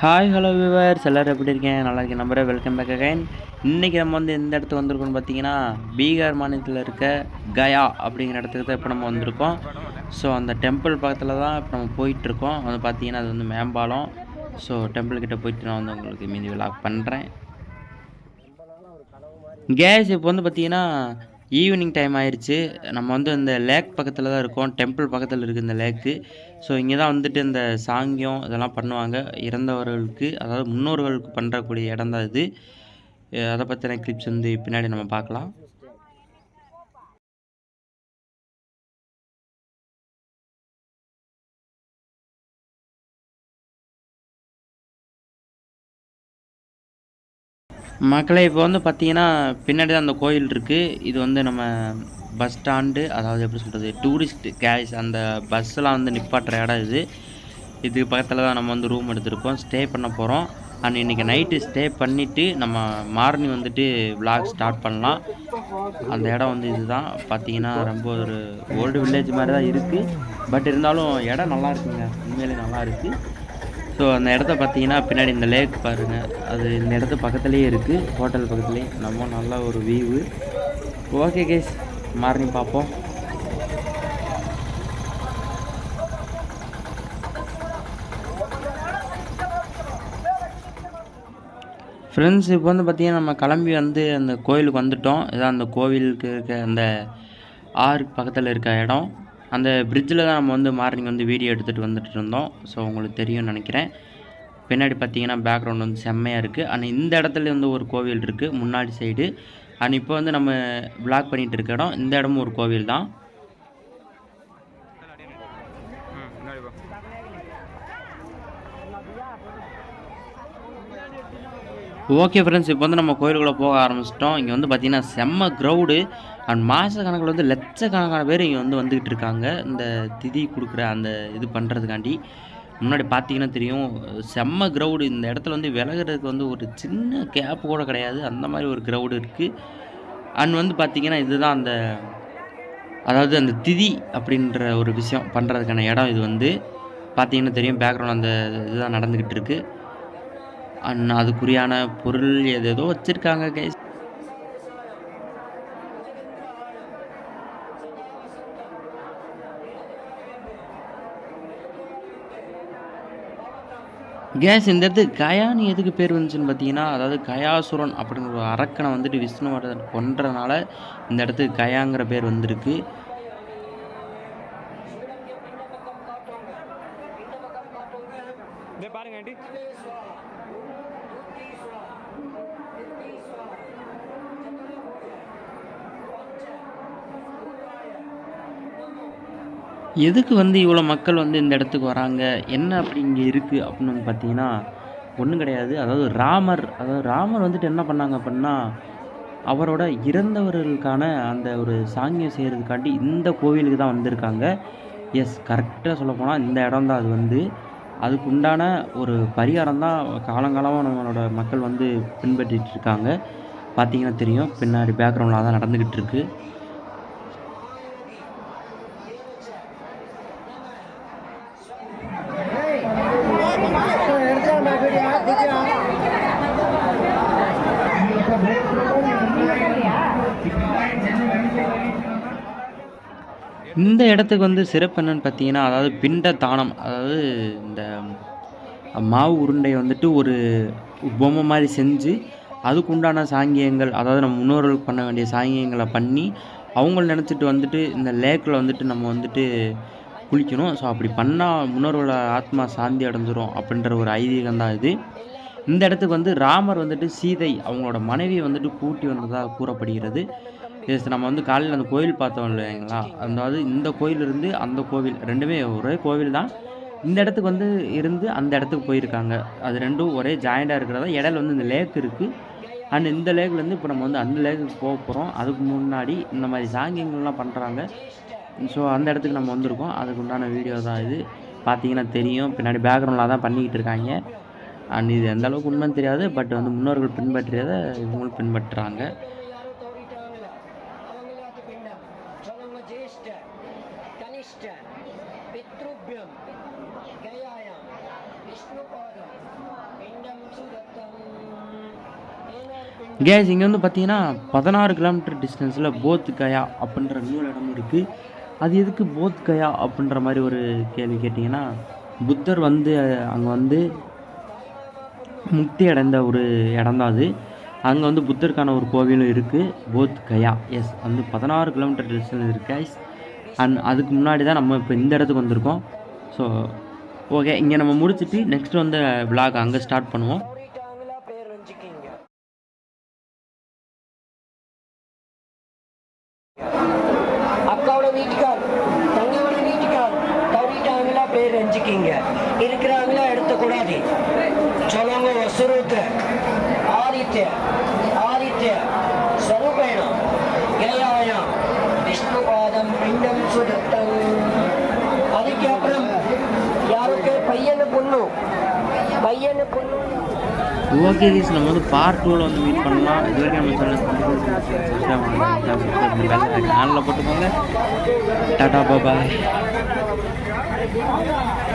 Hi hello viewers எல்லோரும் எப்படி இருக்கேன்? நல்லா இருக்கேன் நம்புறேன். Welcome back again. இன்றைக்கி நம்ம வந்து எந்த இடத்துக்கு வந்திருக்கோம்னு பார்த்தீங்கன்னா, பீகார் மாநிலத்தில் இருக்க கயா அப்படிங்கிற இடத்துக்கு தான் இப்போ நம்ம வந்திருக்கோம். ஸோ அந்த டெம்பிள் பக்கத்தில் தான் இப்போ நம்ம போயிட்டுருக்கோம். வந்து பார்த்தீங்கன்னா அது வந்து மேம்பாலம். ஸோ டெம்பிள் கிட்ட போயிட்டு நான் வந்து உங்களுக்கு மீதி விலாக் பண்ணுறேன். கேஸ் இப்போ வந்து பார்த்தீங்கன்னா ஈவினிங் டைம் ஆயிடுச்சு. நம்ம வந்து இந்த லேக் பக்கத்தில் தான் இருக்கோம். டெம்பிள் பக்கத்தில் இருக்குது இந்த லேக்கு. ஸோ இங்கே தான் வந்துட்டு இந்த சாங்கியம் இதெல்லாம் பண்ணுவாங்க. இறந்தவர்களுக்கு அதாவது முன்னோர்களுக்கு பண்ணுறக்கூடிய இடம் தான் இது. அதை பற்றின கிளிப்ஸ் வந்து பின்னாடி நம்ம பார்க்கலாம். மக்களே இப்போ வந்து பார்த்தீங்கன்னா பின்னாடி தான் அந்த கோயில் இருக்குது. இது வந்து நம்ம பஸ் ஸ்டாண்டு, அதாவது எப்படி சொல்கிறது, டூரிஸ்ட் கேஸ் அந்த பஸ்ஸெலாம் வந்து நிப்பாட்டுற இடம் இது. இதுக்கு பக்கத்தில் தான் நம்ம வந்து ரூம் எடுத்திருக்கோம், ஸ்டே பண்ண போகிறோம். அண்ட் இன்றைக்கி நைட்டு ஸ்டே பண்ணிவிட்டு நம்ம மார்னிங் வந்துட்டு விலாக் ஸ்டார்ட் பண்ணலாம். அந்த இடம் வந்து இதுதான். பார்த்தீங்கன்னா ரொம்ப ஒரு ஓல்டு வில்லேஜ் மாதிரி தான் இருக்குது. பட் இருந்தாலும் இடம் நல்லா இருக்குங்க, உண்மையிலே நல்லா இருக்குது. ஸோ அந்த இடத்த பார்த்தீங்கன்னா பின்னாடி இந்த லேக் பாருங்கள், அது இந்த இடத்து பக்கத்துலேயே இருக்குது, ஹோட்டல் பக்கத்துலேயே. நம்ம நல்ல ஒரு வியூவு. ஓகே கேஸ், மார்னிங் பார்ப்போம். ஃப்ரெண்ட்ஸ் இப்போ வந்து பார்த்திங்கன்னா நம்ம கிளம்பி வந்து அந்த கோயிலுக்கு வந்துவிட்டோம். இதான் அந்த கோவிலுக்கு இருக்க அந்த ஆறு பக்கத்தில் இருக்க இடம். அந்த பிரிட்ஜில் தான் நம்ம வந்து மார்னிங் வந்து வீடியோ எடுத்துகிட்டு வந்துட்டு இருந்தோம். ஸோ உங்களுக்கு தெரியும்னு நினைக்கிறேன். பின்னாடி பார்த்தீங்கன்னா பேக்ரவுண்ட் வந்து செம்மையாக இருக்குது. ஆனால் இந்த இடத்துல வந்து ஒரு கோவில் இருக்குது முன்னாடி சைடு. அண்ட் இப்போ வந்து நம்ம விளாக் பண்ணிகிட்டு இருக்க இடம், இந்த இடமும் ஒரு கோவில் தான். ஓகே ஃப்ரெண்ட்ஸ், இப்போ வந்து நம்ம கோயிலுக்குள்ளே போக ஆரம்பிச்சிட்டோம். இங்கே வந்து பார்த்திங்கன்னா செம்ம க்ரௌடு. அண்ட் மாத கணக்கில் வந்து லட்சக்கணக்கான பேர் இங்கே வந்து வந்துக்கிட்டு இருக்காங்க, இந்த திதி கொடுக்குற அந்த இது பண்ணுறதுக்காண்டி. முன்னாடி பார்த்தீங்கன்னா தெரியும், செம்ம க்ரௌடு. இந்த இடத்துல வந்து விலகிறதுக்கு வந்து ஒரு சின்ன கேப்பு கூட கிடையாது, அந்த மாதிரி ஒரு க்ரௌடு இருக்குது. அண்ட் வந்து பார்த்திங்கன்னா இதுதான் அந்த, அதாவது அந்த திதி அப்படின்ற ஒரு விஷயம் பண்ணுறதுக்கான இடம். இது வந்து பார்த்திங்கன்னா தெரியும், பேக்ரவுண்ட் அந்த இதுதான் நடந்துக்கிட்டு இருக்குது. அண்ட் அதுக்குரியான பொருள் ஏதேதோ வச்சுருக்காங்க கைஸ். கேஸ் இந்த இடத்துக்கு கயான்னு எதுக்கு பேர் வந்துச்சுன்னு பார்த்தீங்கன்னா, அதாவது கயாசுரன் அப்படிங்கிற ஒரு அரக்கனை வந்துட்டு விஷ்ணுவர்தன் கொன்றனால இந்த இடத்துக்கு கயாங்கிற பேர் வந்திருக்கு. எதுக்கு வந்து இவ்வளோ மக்கள் வந்து இந்த இடத்துக்கு வராங்க, என்ன அப்படி இங்கே இருக்குது அப்படின்னு பார்த்தீங்கன்னா ஒன்றும் கிடையாது. அதாவது ராமர் வந்துட்டு என்ன பண்ணாங்க அப்படின்னா, அவரோட இறந்தவர்களுக்கான அந்த ஒரு சாங்கியம் செய்கிறதுக்காண்டி இந்த கோவிலுக்கு தான் வந்திருக்காங்க. எஸ், கரெக்டாக சொல்லப்போனால் இந்த இடம் தான் அது வந்து. அதுக்கு உண்டான ஒரு பரிகாரம் தான் காலங்காலமாக நம்மளோட மக்கள் வந்து பின்பற்றிட்டு இருக்காங்க. பார்த்தீங்கன்னா தெரியும், பின்னாடி பேக்ரவுண்டில் தான் நடந்துக்கிட்டு இருக்குது. இந்த இடத்துக்கு வந்து சிறப்பு என்னன்னு பார்த்தீங்கன்னா, அதாவது பிண்ட தானம், அதாவது இந்த மாவு உருண்டையை வந்துட்டு ஒரு பொம்மை மாதிரி செஞ்சு அதுக்கு உண்டான சாங்கியங்கள், அதாவது நம்ம முன்னோர்களுக்கு பண்ண வேண்டிய சாங்கியங்களை பண்ணி அவங்கள நினச்சிட்டு வந்துட்டு இந்த லேக்கில் வந்துட்டு நம்ம வந்துட்டு குளிக்கணும். ஸோ அப்படி பண்ணால் முன்னோர்களோட ஆத்மா சாந்தி அடைஞ்சிரும் அப்படின்ற ஒரு ஐதீகம் தான் இது. இந்த இடத்துக்கு வந்து ராமர் வந்துட்டு சீதை அவங்களோட மனைவியை வந்துட்டு கூட்டி வந்ததாக கூறப்படுகிறது. எஸ், நம்ம வந்து காலையில் அந்த கோயில் பார்த்தோம் இல்லைங்களா, அதாவது இந்த கோயிலிருந்து அந்த கோவில் ரெண்டுமே ஒரே கோவில் தான். இந்த இடத்துக்கு வந்து இருந்து அந்த இடத்துக்கு போயிருக்காங்க. அது ரெண்டும் ஒரே ஜாயிண்டாக இருக்கிறதா. இடையில வந்து இந்த லேக் இருக்குது. அண்ட் இந்த லேக்லேருந்து இப்போ நம்ம வந்து அந்த லேக்குக்கு போக போகிறோம். அதுக்கு முன்னாடி இந்த மாதிரி சாங்கியங்கள்லாம் பண்ணுறாங்க. ஸோ அந்த இடத்துக்கு நம்ம வந்திருக்கோம். அதுக்கு உண்டான வீடியோ தான் இது. பார்த்தீங்கன்னா தெரியும், பின்னாடி பேக்ரவுண்டில் தான் பண்ணிக்கிட்டு இருக்காங்க. அண்ட் இது எந்த அளவுக்கு உண்மைன்னு தெரியாது, பட் வந்து முன்னோர்கள் பின்பற்றியதை இவங்களும் பின்பற்றுறாங்க. पितृभ्यं गयायां विष्णुपादं கேஸ் இங்கே வந்து பார்த்தீங்கன்னா 16 கிலோமீட்டர் டிஸ்டன்ஸில் போத் கயா அப்படின்ற இன்னொரு இடமும் இருக்குது. அது எதுக்கு போத் கயா அப்படின்ற மாதிரி ஒரு கேள்வி கேட்டிங்கன்னா, புத்தர் வந்து அங்கே வந்து முக்தி அடைந்த ஒரு இடம் தான் அது. அங்கே வந்து புத்தருக்கான ஒரு கோவிலும் இருக்குது, போத் கயா. எஸ், வந்து 16 கிலோமீட்டர் டிஸ்டன்ஸ் இருக்குது கைஸ். அண்ட் அதுக்கு முன்னாடி தான் நம்ம இப்போ இந்த இடத்துக்கு வந்திருக்கோம். ஸோ ஓகே, இங்கே நம்ம முடிச்சுட்டு நெக்ஸ்ட் வந்து விளாக் அங்கே ஸ்டார்ட் பண்ணுவோம். அக்காவோட வீட்டுக்கார், தங்கையோட வீட்டுக்கார் தவறிட்டாங்களா பேர் ரஞ்சிக்கிங்க. இருக்கிறாங்களா எடுத்துக்கூடாது. சொல்லுங்க வசுருத்த ஆதித்ய ஆதித்ய ஸ்வரூபேண இளையாய விஷ்ணுபாதம் பிண்டம் சுதத்தம். அதுக்கப்புறம் யாருக்கு பையனு பொண்ணு ஓகே கைஸ், நம்ம வந்து பார்ட் 2ல் வந்து மீட் பண்ணலாம். இது வரைக்கும் நம்ம சேனல் போட்டுக்கோங்க. டாடா பாய்.